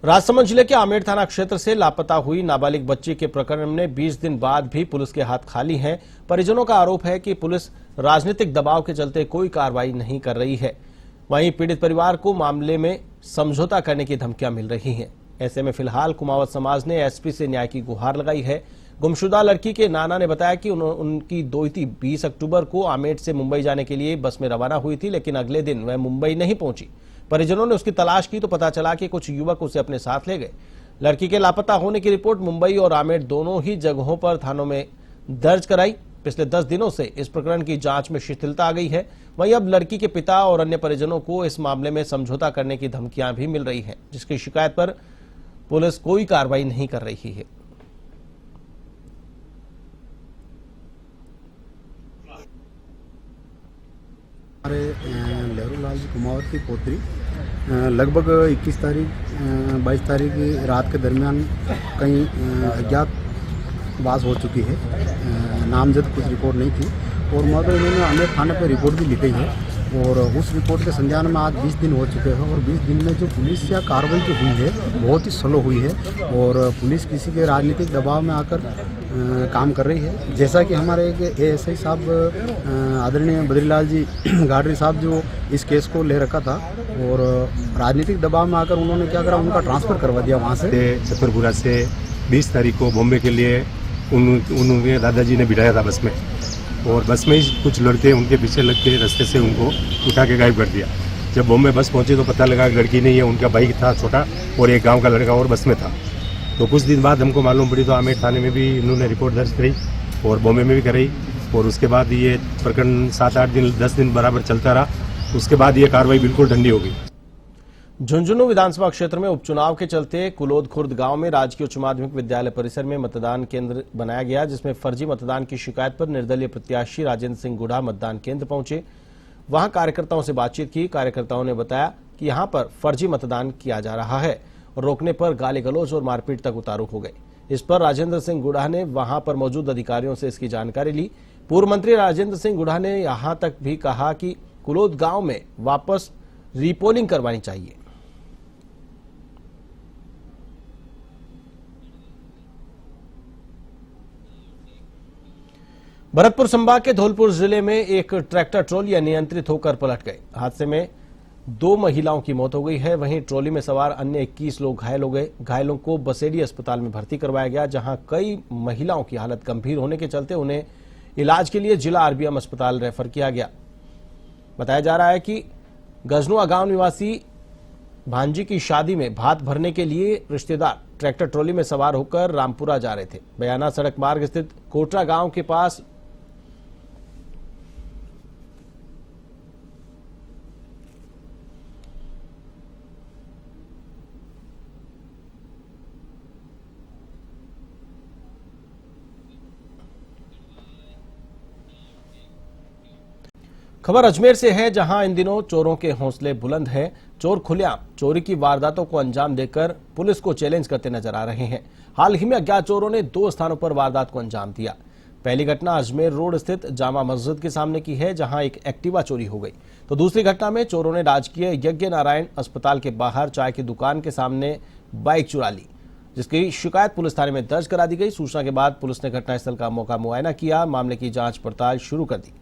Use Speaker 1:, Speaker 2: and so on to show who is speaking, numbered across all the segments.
Speaker 1: राजसमंद जिले के आमेर थाना क्षेत्र से लापता हुई नाबालिग बच्ची के प्रकरण में 20 दिन बाद भी पुलिस के हाथ खाली हैं। परिजनों का आरोप है कि पुलिस राजनीतिक दबाव के चलते कोई कार्रवाई नहीं कर रही है। वहीं पीड़ित परिवार को मामले में समझौता करने की धमकियां मिल रही हैं। ऐसे में फिलहाल कुमावत समाज ने एसपी से न्याय की गुहार लगाई है। गुमशुदा लड़की के नाना ने बताया कि उनकी दोहती 20 अक्टूबर को आमेर से मुंबई जाने के लिए बस में रवाना हुई थी, लेकिन अगले दिन वह मुंबई नहीं पहुंची। परिजनों ने उसकी तलाश की तो पता चला कि कुछ युवक उसे अपने साथ ले गए। लड़की के लापता होने की रिपोर्ट मुंबई और आमेर दोनों ही जगहों पर थानों में दर्ज कराई। पिछले 10 दिनों से इस प्रकरण की जांच में शिथिलता आ गई है। वहीं अब लड़की के पिता और अन्य परिजनों को इस मामले में समझौता करने की धमकियां भी मिल रही हैं, जिसकी शिकायत पर पुलिस कोई कार्रवाई नहीं कर रही है।
Speaker 2: हमारे लहरूलाल जी कुमावत की पोत्री लगभग 21 तारीख 22 तारीख की रात के दरमियान कहीं अज्ञात वास हो चुकी है। नामजद कुछ रिपोर्ट नहीं थी और मगर इन्होंने आमेर थाने पर रिपोर्ट भी लिखी है और उस रिपोर्ट के संज्ञान में आज 20 दिन हो चुके हैं और 20 दिन में जो पुलिस या कार्रवाई जो हुई है बहुत ही स्लो हुई है और पुलिस किसी के राजनीतिक दबाव में आकर काम कर रही है। जैसा कि हमारे एक एएसआई साहब आदरणीय बद्रीलाल जी गाडरी साहब जो इस केस को ले रखा था और राजनीतिक दबाव में आकर उन्होंने क्या करा, उनका ट्रांसफ़र करवा दिया वहाँ से।
Speaker 3: छतरपुरा से 20 तारीख को बॉम्बे के लिए उन्होंने दादाजी ने बिठाया था बस में और बस में ही कुछ लड़के उनके पीछे लग के रास्ते से उनको उठा के गायब कर दिया। जब बॉम्बे बस पहुंचे तो पता लगा लड़की नहीं है, उनका बाइक था छोटा और एक गांव का लड़का और बस में था। तो कुछ दिन बाद हमको मालूम पड़ी तो आमेर थाने में भी इन्होंने रिपोर्ट दर्ज करी और बॉम्बे में भी कराई और उसके बाद ये प्रकरण 7-8 दिन 10 दिन बराबर चलता रहा। उसके बाद ये कार्रवाई बिल्कुल ठंडी हो गई।
Speaker 1: झुंझुनू विधानसभा क्षेत्र में उपचुनाव के चलते कुलोद खुर्द गांव में राजकीय उच्च माध्यमिक विद्यालय परिसर में मतदान केंद्र बनाया गया, जिसमें फर्जी मतदान की शिकायत पर निर्दलीय प्रत्याशी राजेंद्र सिंह गुढ़ा मतदान केंद्र पहुंचे। वहां कार्यकर्ताओं से बातचीत की। कार्यकर्ताओं ने बताया कि यहां पर फर्जी मतदान किया जा रहा है और रोकने पर गाली गलौज और मारपीट तक उतारू हो गए। इस पर राजेंद्र सिंह गुढ़ा ने वहां पर मौजूद अधिकारियों से इसकी जानकारी ली। पूर्व मंत्री राजेंद्र सिंह गुढ़ा ने यहां तक भी कहा कि कुलोद गांव में वापस रीपोलिंग करवानी चाहिए। भरतपुर संभाग के धौलपुर जिले में एक ट्रैक्टर ट्रॉली अनियंत्रित होकर पलट गई। हादसे में 2 महिलाओं की मौत हो गई है। वहीं ट्रॉली में सवार अन्य 21 लोग घायल हो गए। घायलों को बसेड़ी अस्पताल में भर्ती करवाया गया, जहां कई महिलाओं की हालत गंभीर होने के चलते उन्हें इलाज के लिए जिला आरबीएम अस्पताल रेफर किया गया। बताया जा रहा है कि गजनुआ गांव निवासी भांजी की शादी में भात भरने के लिए रिश्तेदार ट्रैक्टर ट्रॉली में सवार होकर रामपुरा जा रहे थे। बयाना सड़क मार्ग स्थित कोटरा गांव के पास खबर अजमेर से है, जहां इन दिनों चोरों के हौसले बुलंद हैं। चोर खुलेआम चोरी की वारदातों को अंजाम देकर पुलिस को चैलेंज करते नजर आ रहे हैं। हाल ही में अज्ञात चोरों ने 2 स्थानों पर वारदात को अंजाम दिया। पहली घटना अजमेर रोड स्थित जामा मस्जिद के सामने की है, जहां एक एक्टिवा चोरी हो गई। तो दूसरी घटना में चोरों ने राजकीय यज्ञ नारायण अस्पताल के बाहर चाय की दुकान के सामने बाइक चुरा ली, जिसकी शिकायत पुलिस थाने में दर्ज करा दी गई। सूचना के बाद पुलिस ने घटनास्थल का मौका मुआयना किया, मामले की जांच पड़ताल शुरू कर दी।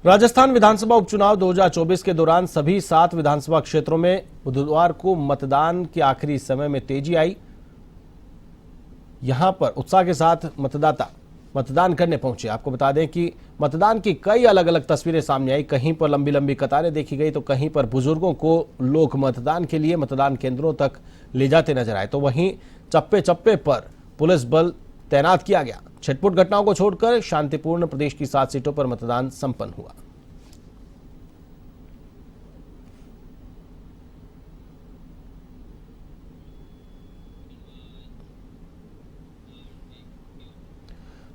Speaker 1: राजस्थान विधानसभा उपचुनाव 2024 के दौरान सभी 7 विधानसभा क्षेत्रों में बुधवार को मतदान के आखिरी समय में तेजी आई। यहां पर उत्साह के साथ मतदाता मतदान करने पहुंचे। आपको बता दें कि मतदान की कई अलग अलग तस्वीरें सामने आई। कहीं पर लंबी लंबी कतारें देखी गई तो कहीं पर बुजुर्गों को लोग मतदान के लिए मतदान केंद्रों तक ले जाते नजर आए। तो वहीं चप्पे चप्पे पर पुलिस बल तैनात किया गया। छिटपुट घटनाओं को छोड़कर शांतिपूर्ण प्रदेश की 7 सीटों पर मतदान संपन्न हुआ।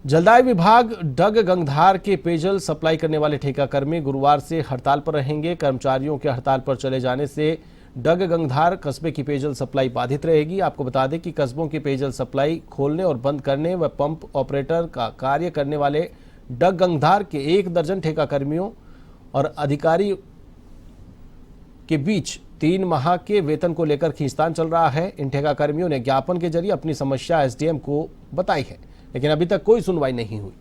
Speaker 1: जलदाय विभाग डग गंगधार के पेयजल सप्लाई करने वाले ठेकाकर्मी गुरुवार से हड़ताल पर रहेंगे। कर्मचारियों के हड़ताल पर चले जाने से डग गंगधार कस्बे की पेयजल सप्लाई बाधित रहेगी। आपको बता दें कि कस्बों की पेयजल सप्लाई खोलने और बंद करने व पंप ऑपरेटर का कार्य करने वाले डग गंगधार के 1 दर्जन ठेकाकर्मियों और अधिकारी के बीच 3 माह के वेतन को लेकर खींचतान चल रहा है। इन ठेकाकर्मियों ने ज्ञापन के जरिए अपनी समस्या एसडीएम को बताई है, लेकिन अभी तक कोई सुनवाई नहीं हुई।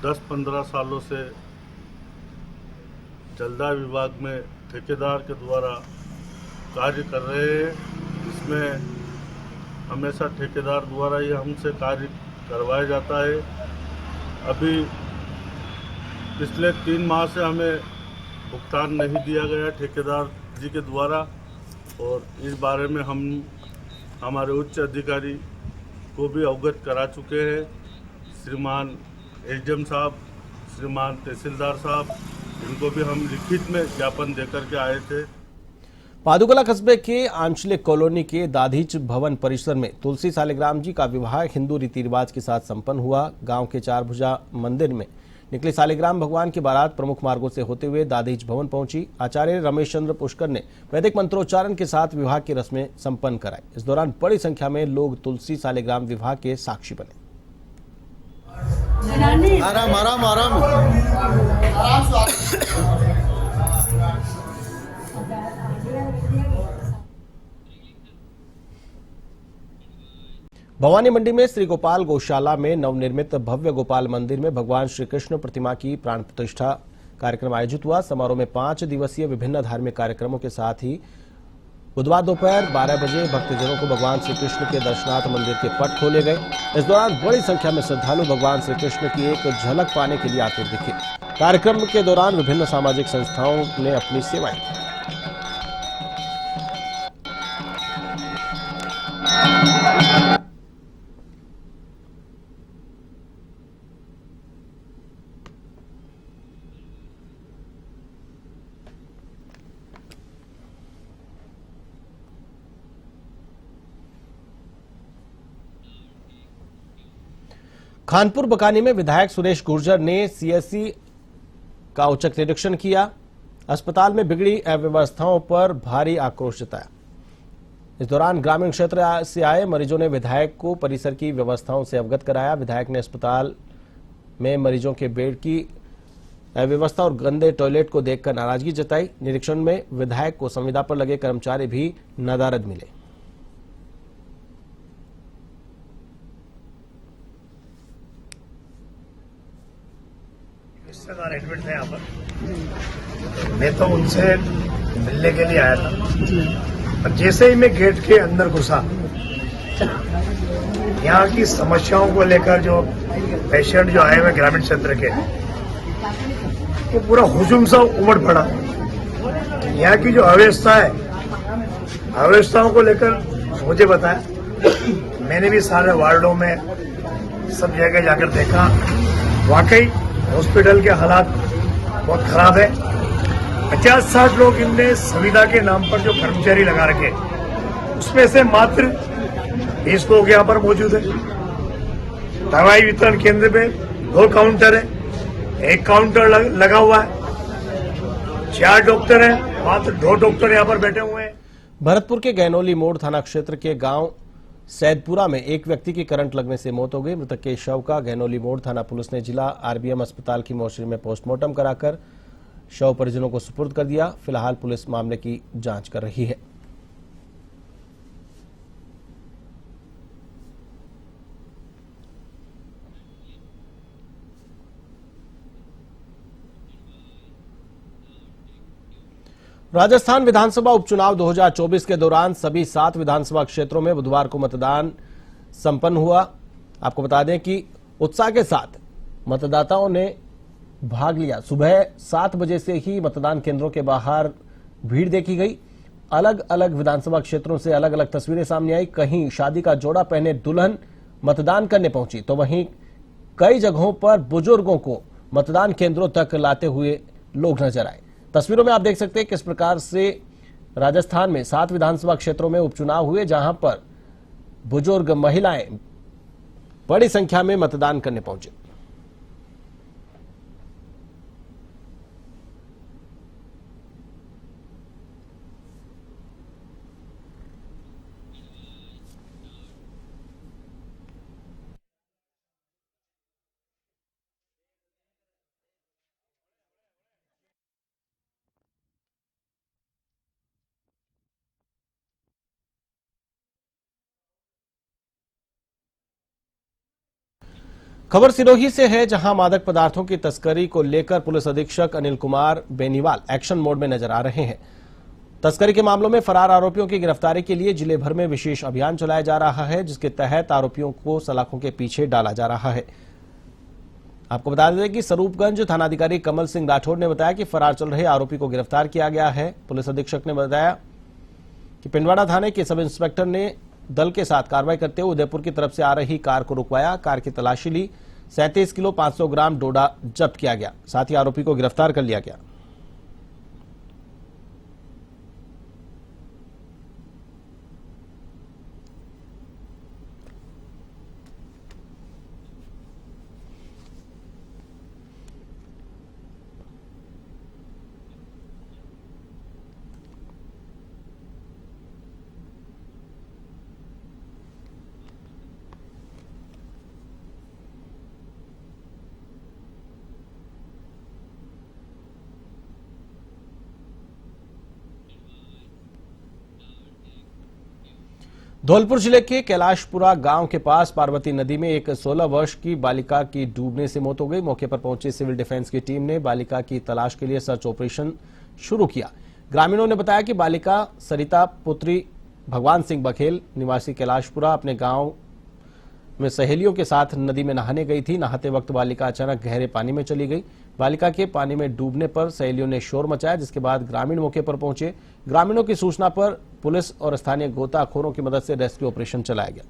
Speaker 4: दस 15 सालों से जलदाय विभाग में ठेकेदार के द्वारा कार्य कर रहे हैं। इसमें हमेशा ठेकेदार द्वारा ही हमसे कार्य करवाया जाता है। अभी पिछले 3 माह से हमें भुगतान नहीं दिया गया ठेकेदार जी के द्वारा, और इस बारे में हम हमारे उच्च अधिकारी को भी अवगत करा चुके हैं। श्रीमान एसडीएम साहब, श्रीमान तहसीलदार साहब, इनको भी हम लिखित में ज्ञापन देकर के आए थे।
Speaker 1: पादुकला कस्बे के आंचलिक कॉलोनी के दाधीच भवन परिसर में तुलसी सालिग्राम जी का विवाह हिंदू रीति रिवाज के साथ संपन्न हुआ। गांव के 4 भुजा मंदिर में निकले सालिग्राम भगवान की बारात प्रमुख मार्गों से होते हुए दाधीच भवन पहुंची। आचार्य रमेश चंद्र पुष्कर ने वैदिक मंत्रोच्चारण के साथ विवाह की रस्में संपन्न कराई। इस दौरान बड़ी संख्या में लोग तुलसी सालिग्राम विवाह के साक्षी बने।
Speaker 2: आराम आराम आराम
Speaker 1: भवानी मंडी में श्री गोपाल गौशाला में नवनिर्मित भव्य गोपाल मंदिर में भगवान श्री कृष्ण प्रतिमा की प्राण प्रतिष्ठा कार्यक्रम आयोजित हुआ। समारोह में 5 दिवसीय विभिन्न धार्मिक कार्यक्रमों के साथ ही बुधवार दोपहर 12 बजे भक्तजनों को भगवान श्री कृष्ण के दर्शनार्थ मंदिर के पट खोले गए। इस दौरान बड़ी संख्या में श्रद्धालु भगवान श्री कृष्ण की एक झलक पाने के लिए आतुर दिखे। कार्यक्रम के दौरान विभिन्न सामाजिक संस्थाओं ने अपनी सेवाएं की। खानपुर बकानी में विधायक सुरेश गुर्जर ने सीएससी का औचक निरीक्षण किया। अस्पताल में बिगड़ी अव्यवस्थाओं पर भारी आक्रोश जताया। इस दौरान ग्रामीण क्षेत्र से आए मरीजों ने विधायक को परिसर की व्यवस्थाओं से अवगत कराया। विधायक ने अस्पताल में मरीजों के बेड की अव्यवस्था और गंदे टॉयलेट को देखकर नाराजगी जताई। निरीक्षण में विधायक को संविदा पर लगे कर्मचारी भी नदारद मिले।
Speaker 5: रिश्तेदार एडमिट थे यहाँ पर। मैं तो उनसे मिलने के लिए आया था, और जैसे ही मैं गेट के अंदर घुसा, यहाँ की समस्याओं को लेकर जो पेशेंट जो आए हुए ग्रामीण क्षेत्र के, वो पूरा हुजूम सा उमड़ पड़ा। यहाँ की जो अव्यवस्था है, अव्यवस्थाओं को लेकर मुझे बताया। मैंने भी सारे वार्डों में सब जगह जाकर देखा। वाकई हॉस्पिटल के हालात बहुत खराब है। 50-60 लोग इनने संविदा के नाम पर जो कर्मचारी लगा रखे, उसमें से मात्र 20 लोग यहाँ पर मौजूद है। दवाई वितरण केंद्र पे 2 काउंटर है, 1 काउंटर लगा हुआ है। 4 डॉक्टर हैं, मात्र 2 डॉक्टर यहाँ पर बैठे हुए हैं।
Speaker 1: भरतपुर के गैनोली मोड़ थाना क्षेत्र के गांव सैदपुरा में एक व्यक्ति की करंट लगने से मौत हो गई। मृतक के शव का गैनोली मोड़ थाना पुलिस ने जिला आरबीएम अस्पताल की मोर्चरी में पोस्टमार्टम कराकर शव परिजनों को सुपुर्द कर दिया। फिलहाल पुलिस मामले की जांच कर रही है। राजस्थान विधानसभा उपचुनाव 2024 के दौरान सभी 7 विधानसभा क्षेत्रों में बुधवार को मतदान संपन्न हुआ। आपको बता दें कि उत्साह के साथ मतदाताओं ने भाग लिया। सुबह 7 बजे से ही मतदान केंद्रों के बाहर भीड़ देखी गई। अलग अलग विधानसभा क्षेत्रों से अलग अलग तस्वीरें सामने आई। कहीं शादी का जोड़ा पहने दुल्हन मतदान करने पहुंची, तो वहीं कई जगहों पर बुजुर्गों को मतदान केंद्रों तक लाते हुए लोग नजर आए। तस्वीरों में आप देख सकते हैं किस प्रकार से राजस्थान में 7 विधानसभा क्षेत्रों में उपचुनाव हुए, जहां पर बुजुर्ग, महिलाएं बड़ी संख्या में मतदान करने पहुंचे। खबर सिरोही से है, जहां मादक पदार्थों की तस्करी को लेकर पुलिस अधीक्षक अनिल कुमार बेनीवाल एक्शन मोड में नजर आ रहे हैं। तस्करी के मामलों में फरार आरोपियों की गिरफ्तारी के लिए जिले भर में विशेष अभियान चलाया जा रहा है, जिसके तहत आरोपियों को सलाखों के पीछे डाला जा रहा है। आपको बता दें कि स्वरूपगंज थानाधिकारी कमल सिंह राठौर ने बताया कि फरार चल रहे आरोपी को गिरफ्तार किया गया है। पुलिस अधीक्षक ने बताया कि पिंडवाड़ा थाने के सब इंस्पेक्टर ने दल के साथ कार्रवाई करते हुए उदयपुर की तरफ से आ रही कार को रुकवाया। कार की तलाशी ली, 37 किलो 500 ग्राम डोडा जब्त किया गया। साथ ही आरोपी को गिरफ्तार कर लिया गया। धौलपुर जिले के कैलाशपुरा गांव के पास पार्वती नदी में एक 16 वर्ष की बालिका की डूबने से मौत हो गई। मौके पर पहुंची सिविल डिफेंस की टीम ने बालिका की तलाश के लिए सर्च ऑपरेशन शुरू किया। ग्रामीणों ने बताया कि बालिका सरिता पुत्री भगवान सिंह बघेल निवासी कैलाशपुरा अपने गांव में सहेलियों के साथ नदी में नहाने गई थी। नहाते वक्त बालिका अचानक गहरे पानी में चली गई। बालिका के पानी में डूबने पर सहेलियों ने शोर मचाया, जिसके बाद ग्रामीण मौके पर पहुंचे। ग्रामीणों की सूचना पर पुलिस और स्थानीय गोताखोरों की मदद से रेस्क्यू ऑपरेशन चलाया गया।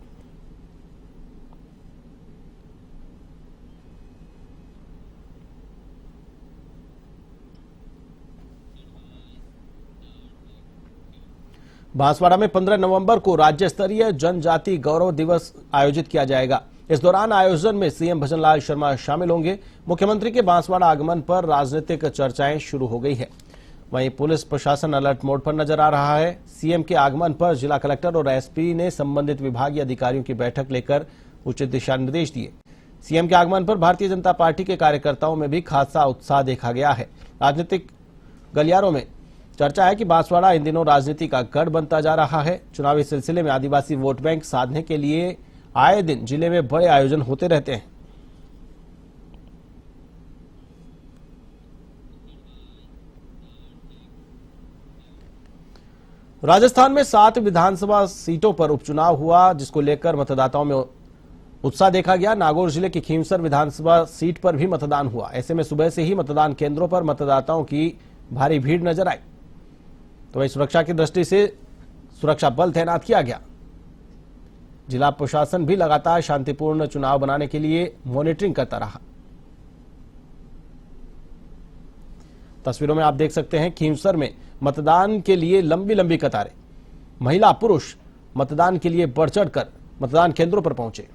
Speaker 1: बांसवाड़ा में 15 नवंबर को राज्य स्तरीय जनजाति गौरव दिवस आयोजित किया जाएगा। इस दौरान आयोजन में सीएम भजनलाल शर्मा शामिल होंगे। मुख्यमंत्री के बांसवाड़ा आगमन पर राजनीतिक चर्चाएं शुरू हो गई है। वहीं पुलिस प्रशासन अलर्ट मोड पर नजर आ रहा है। सीएम के आगमन पर जिला कलेक्टर और एसपी ने संबंधित विभागीय अधिकारियों की बैठक लेकर उचित दिशा निर्देश दिए। सीएम के आगमन पर भारतीय जनता पार्टी के कार्यकर्ताओं में भी खासा उत्साह देखा गया है। राजनीतिक गलियारों में चर्चा है कि बांसवाड़ा इन दिनों राजनीति का गढ़ बनता जा रहा है। चुनावी सिलसिले में आदिवासी वोट बैंक साधने के लिए आए दिन जिले में बड़े आयोजन होते रहते हैं। राजस्थान में 7 विधानसभा सीटों पर उपचुनाव हुआ, जिसको लेकर मतदाताओं में उत्साह देखा गया। नागौर जिले की खींवसर विधानसभा सीट पर भी मतदान हुआ। ऐसे में सुबह से ही मतदान केंद्रों पर मतदाताओं की भारी भीड़ नजर आई। तो वही सुरक्षा की दृष्टि से सुरक्षा बल तैनात किया गया। जिला प्रशासन भी लगातार शांतिपूर्ण चुनाव बनाने के लिए मॉनिटरिंग करता रहा। तस्वीरों में आप देख सकते हैं खींवसर में मतदान के लिए लंबी लंबी कतारें। महिला पुरुष मतदान के लिए बढ़ चढ़कर मतदान केंद्रों पर पहुंचे।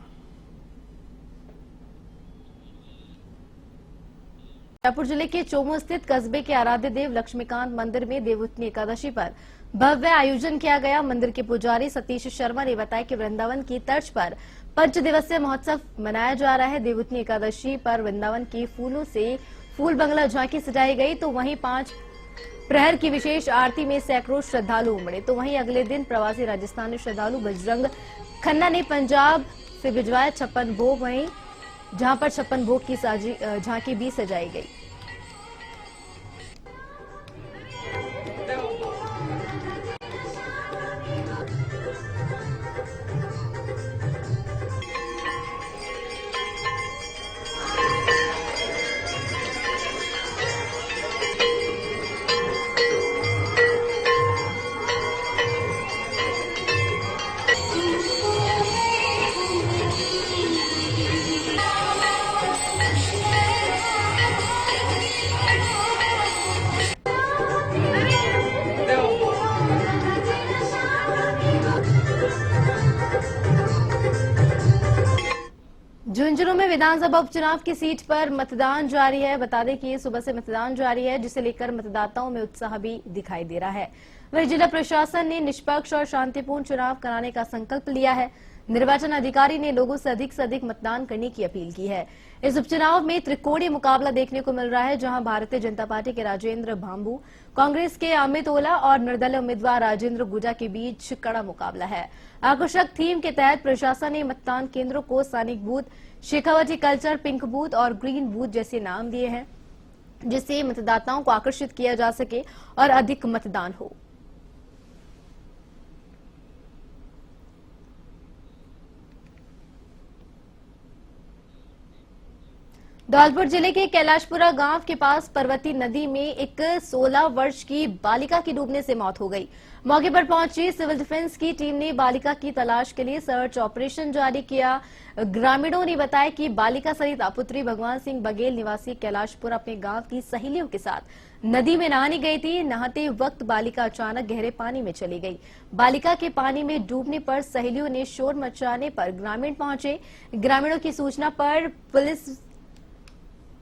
Speaker 6: जयपुर जिले के चोमू स्थित कस्बे के आराध्य देव लक्ष्मीकांत मंदिर में देवउठनी एकादशी पर भव्य आयोजन किया गया। मंदिर के पुजारी सतीश शर्मा ने बताया कि वृंदावन की तर्ज पर 5 दिवसीय महोत्सव मनाया जा रहा है। देवउठनी एकादशी पर वृंदावन के फूलों से फूल बंगला झांकी सजाई गई, तो वहीं 5 प्रहर की विशेष आरती में सैकड़ों श्रद्धालु उमड़े। तो वहीं अगले दिन प्रवासी राजस्थानी श्रद्धालु बजरंग खन्ना ने पंजाब से भिजवाया 56 भोग, वहीं जहां पर 56 भोग की झांकी भी सजाई गई। झुंझुनू में विधानसभा उपचुनाव की सीट पर मतदान जारी है। बता दें कि सुबह से मतदान जारी है, जिसे लेकर मतदाताओं में उत्साह भी दिखाई दे रहा है। वहीं जिला प्रशासन ने निष्पक्ष और शांतिपूर्ण चुनाव कराने का संकल्प लिया है। निर्वाचन अधिकारी ने लोगों से अधिक मतदान करने की अपील की है। इस उपचुनाव में त्रिकोणीय मुकाबला देखने को मिल रहा है, जहां भारतीय जनता पार्टी के राजेंद्र भांबू, कांग्रेस के अमित ओला और निर्दलीय उम्मीदवार राजेंद्र गुजा के बीच कड़ा मुकाबला है। आकर्षक थीम के तहत प्रशासन ने मतदान केंद्रों को सैनिक booth, Shekhawati culture, pink booth और ग्रीन बूथ जैसे नाम दिए हैं, जिससे मतदाताओं को आकर्षित किया जा सके और अधिक मतदान हो। धौलपुर जिले के कैलाशपुरा गांव के पास पर्वती नदी में एक 16 वर्ष की बालिका की डूबने से मौत हो गई। मौके पर पहुंची सिविल डिफेंस की टीम ने बालिका की तलाश के लिए सर्च ऑपरेशन जारी किया। ग्रामीणों ने बताया कि बालिका सरिता पुत्री भगवान सिंह बघेल निवासी कैलाशपुरा अपने गांव की सहेलियों के साथ नदी में नहाने गई थी। नहाते वक्त बालिका अचानक गहरे पानी में चली गई। बालिका के पानी में डूबने पर सहेलियों ने शोर मचाने पर ग्रामीण पहुंचे। ग्रामीणों की सूचना पर पुलिस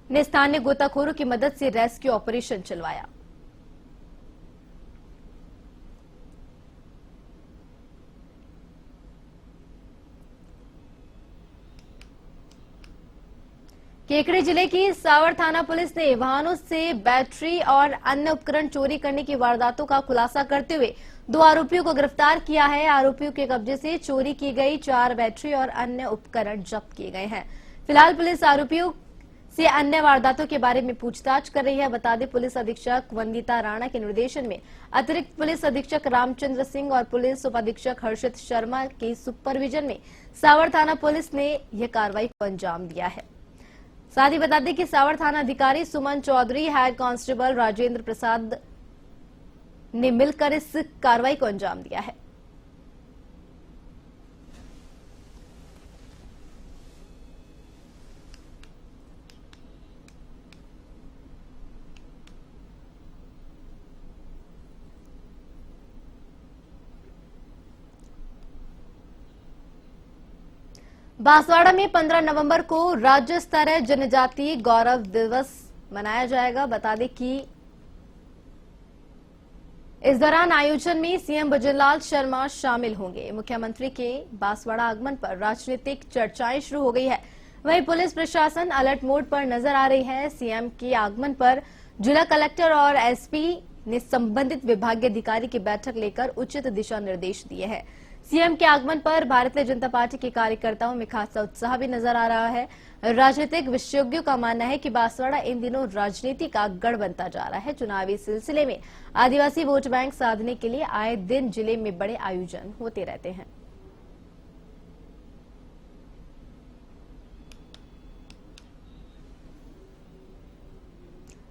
Speaker 6: ने स्थानीय गोताखोरों की मदद से रेस्क्यू ऑपरेशन चलवाया। केकड़ी जिले की सावर थाना पुलिस ने वाहनों से बैटरी और अन्य उपकरण चोरी करने की वारदातों का खुलासा करते हुए 2 आरोपियों को गिरफ्तार किया है। आरोपियों के कब्जे से चोरी की गई 4 बैटरी और अन्य उपकरण जब्त किए गए हैं। फिलहाल पुलिस आरोपियों से अन्य वारदातों के बारे में पूछताछ कर रही है। बता दें, पुलिस अधीक्षक वंदिता राणा के निर्देशन में अतिरिक्त पुलिस अधीक्षक रामचंद्र सिंह और पुलिस उप अधीक्षक हर्षित शर्मा के सुपरविजन में सावर थाना पुलिस ने यह कार्रवाई को अंजाम दिया है। साथ ही बता दें कि सावर थाना अधिकारी सुमन चौधरी, हेड कांस्टेबल राजेंद्र प्रसाद ने मिलकर इस कार्रवाई को अंजाम दिया है। बांसवाड़ा में 15 नवंबर को राज्य स्तरीय जनजातीय गौरव दिवस मनाया जाएगा। बता दें कि इस दौरान आयोजन में सीएम भजनलाल शर्मा शामिल होंगे। मुख्यमंत्री के बांसवाड़ा आगमन पर राजनीतिक चर्चाएं शुरू हो गई है। वहीं पुलिस प्रशासन अलर्ट मोड पर नजर आ रही है। सीएम के आगमन पर जिला कलेक्टर और एसपी ने संबंधित विभागीय अधिकारी की बैठक लेकर उचित दिशा निर्देश दिए हैं। सीएम के आगमन पर भारतीय जनता पार्टी के कार्यकर्ताओं में खासा उत्साह भी नजर आ रहा है। राजनीतिक विशेषज्ञों का मानना है कि बांसवाड़ा इन दिनों राजनीति का गढ़ बनता जा रहा है। चुनावी सिलसिले में आदिवासी वोट बैंक साधने के लिए आए दिन जिले में बड़े आयोजन होते रहते हैं।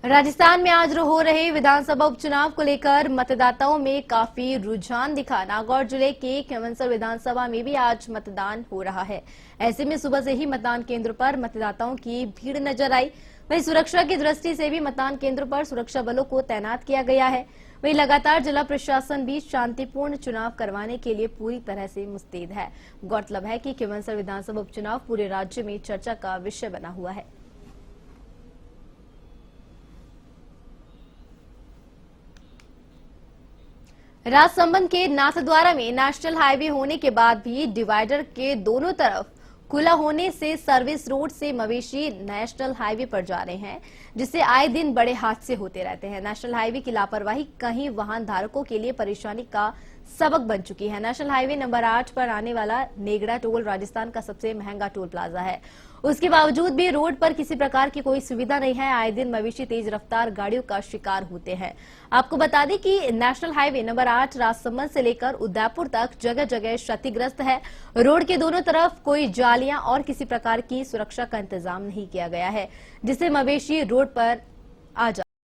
Speaker 6: राजस्थान में आज हो रहे विधानसभा उपचुनाव को लेकर मतदाताओं में काफी रुझान दिखा। नागौर जिले के खिवंसर विधानसभा में भी आज मतदान हो रहा है। ऐसे में सुबह से ही मतदान केंद्र पर मतदाताओं की भीड़ नजर आई। वहीं सुरक्षा की दृष्टि से भी मतदान केंद्र पर सुरक्षा बलों को तैनात किया गया है। वहीं लगातार जिला प्रशासन भी शांतिपूर्ण चुनाव करवाने के लिए पूरी तरह से मुस्तैद है। गौरतलब है कि खिवंसर विधानसभा उपचुनाव पूरे राज्य में चर्चा का विषय बना हुआ है। राजसमंद के नाथद्वारा में नेशनल हाईवे होने के बाद भी डिवाइडर के दोनों तरफ खुला होने से सर्विस रोड से मवेशी नेशनल हाईवे पर जा रहे हैं, जिससे आए दिन बड़े हादसे होते रहते हैं। नेशनल हाईवे की लापरवाही कहीं वाहन धारकों के लिए परेशानी का सबक बन चुकी है। नेशनल हाईवे नंबर 8 पर आने वाला नेगड़ा टोल राजस्थान का सबसे महंगा टोल प्लाजा है। उसके बावजूद भी रोड पर किसी प्रकार की कोई सुविधा नहीं है। आए दिन मवेशी तेज रफ्तार गाड़ियों का शिकार होते हैं। आपको बता दें कि नेशनल हाईवे नंबर 8 राजसमंद से लेकर उदयपुर तक जगह जगह क्षतिग्रस्त है। रोड के दोनों तरफ कोई जालियां और किसी प्रकार की सुरक्षा का इंतजाम नहीं किया गया है, जिससे मवेशी रोड पर आ